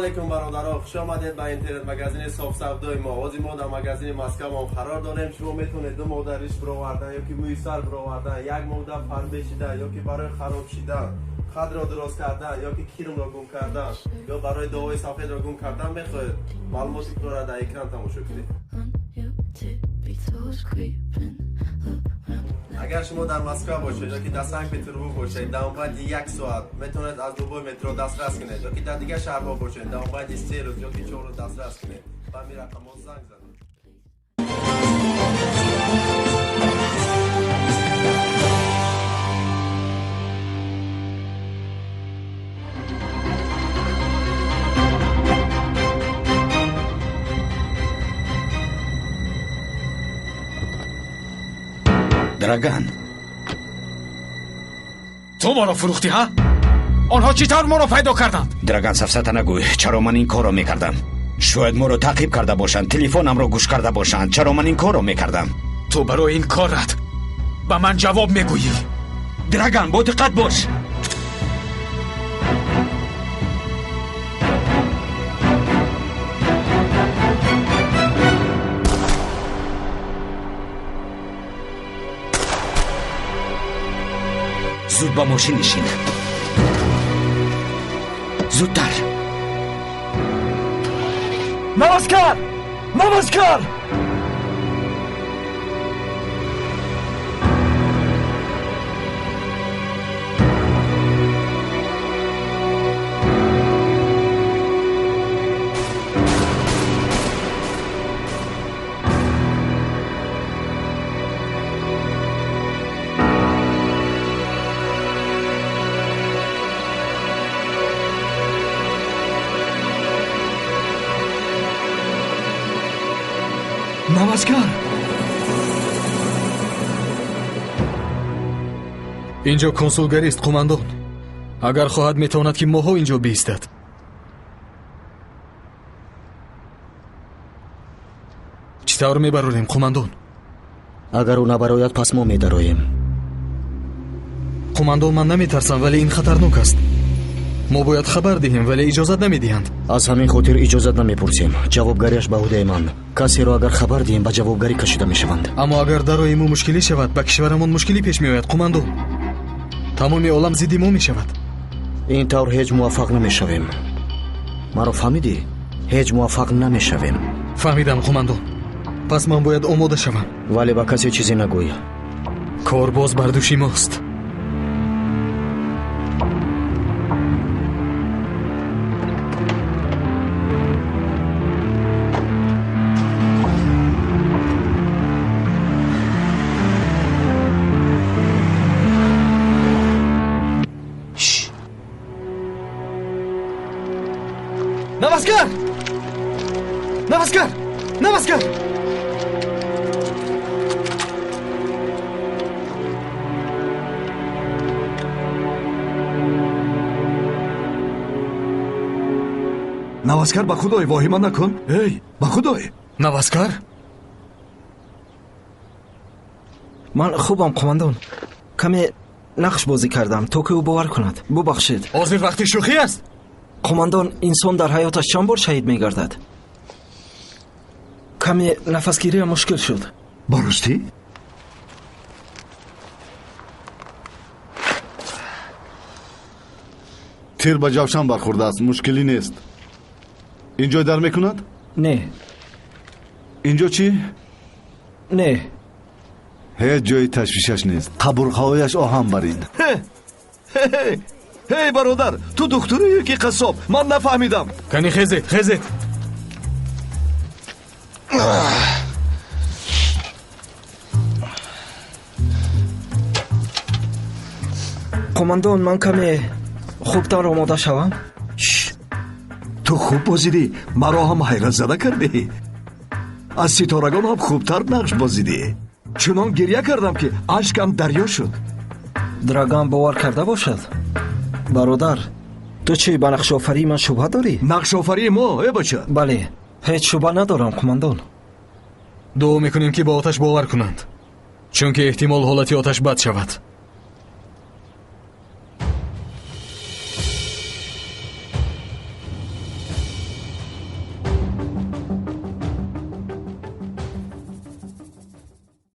علیکم برادران، خوش آمدید به اینترنت مگزین صاف سودای ما. آزی ما در مگزین مسکو ما قرار داریم. شما میتونید دو ماده ریش برآوردن یا که مویسر برآوردن، یک ماده فر بشیدن یا که برای خراب شدن، خد را درست کردن یا که کرم را گم کردن یا برای داوای سفید را گم کردن میخواهید. معلوماتی را در اکران تماشا کنید. اگر شما در مسکو باشید یا که در سنت پترزبورگ باشید، در مدت یک ساعت میتونید از دوبای مترو دسترس کنید، یا که در دیگه شهرها باشید در مدت 3 روز یا که 4 روز دسترس کنید. به همین رقم زنگ زنید. درگان تو ما را فروختی ها؟ آنها چطور ما را پیدا کردند؟ درگان سفسطه نگوی. چرا من این کار را میکردم؟ شاید ما را تعقیب کرده باشند، تلفنم را گوش کرده باشند. چرا من این کار را میکردم؟ تو برای این کارت به من جواب میگویی. درگان با دقت باش. زود با ماشین نشین. زودتر. نمسکار! نمسکار! نمسکار. اینجا کنسولگری است قماندان. اگر خواهد میتواند که ماها اینجا بیستد. چطور میبرونیم قماندان؟ اگر او نبراید پس ما میدرویم. قماندان من نمیترسم ولی این خطرناک است. ما باید خبر دهیم ولی اجازت نمیدهند. از همین خاطر اجازت نمیپرسیم. جوابگاریش به عهده من. کسی را اگر خبر دهیم به جوابگاری کشیده میشوند. اما اگر درای ما مشکلی شود به کشورمان مشکلی پیش میآید قماندان. تمام عالم ضد ما میشود. این طور هیچ موفق نمیشویم. مرا فهمیدی؟ هیچ موفق نمیشویم. فهمیدم قماندان. پس من باید آماده شوم. ولی به کسی چیزی نگوی. کار باز بر دوش ماست. نمسکار! نمسکار! نمسکار! نواسکر به خدای واهمه نکن. ای به خدای. نواسکر؟ من خوبم قماندان. کمی نقش بازی کردم تا که او باور کند. ببخشید. آزیر وقتی شوخی است. قماندان انسان در حیاتش چند بار شهید میگردد. کمی نفسگیری مشکل شد. براستی؟ تیر به جوشن برخورده است. مشکلی نیست. اینجا در میکند؟ نه. اینجا چی؟ نه. هیچ جای تشویشش نیست. قبرخوایش آهن برین. هی برادر، تو دکتری یا که قصاب؟ من نفهمیدم. کنی خیزید خیزید. قماندان من کمی خوبتر آماده شوم. تو خوب بازیدی. مرا هم حیرت زده کردی. از ستارگان هم خوبتر نقش بازیدی. چنان گریه کردم که اشکم دریا شد. درگان باور کرده باشد. برادر تو چی به نقش آفری من شبه داری؟ نقش آفری ما ای بچه؟ بله هیچ شبه ندارم قماندان. دعا میکنیم که با آتش باور کنند، چون که احتمال حالتی آتش بد شود.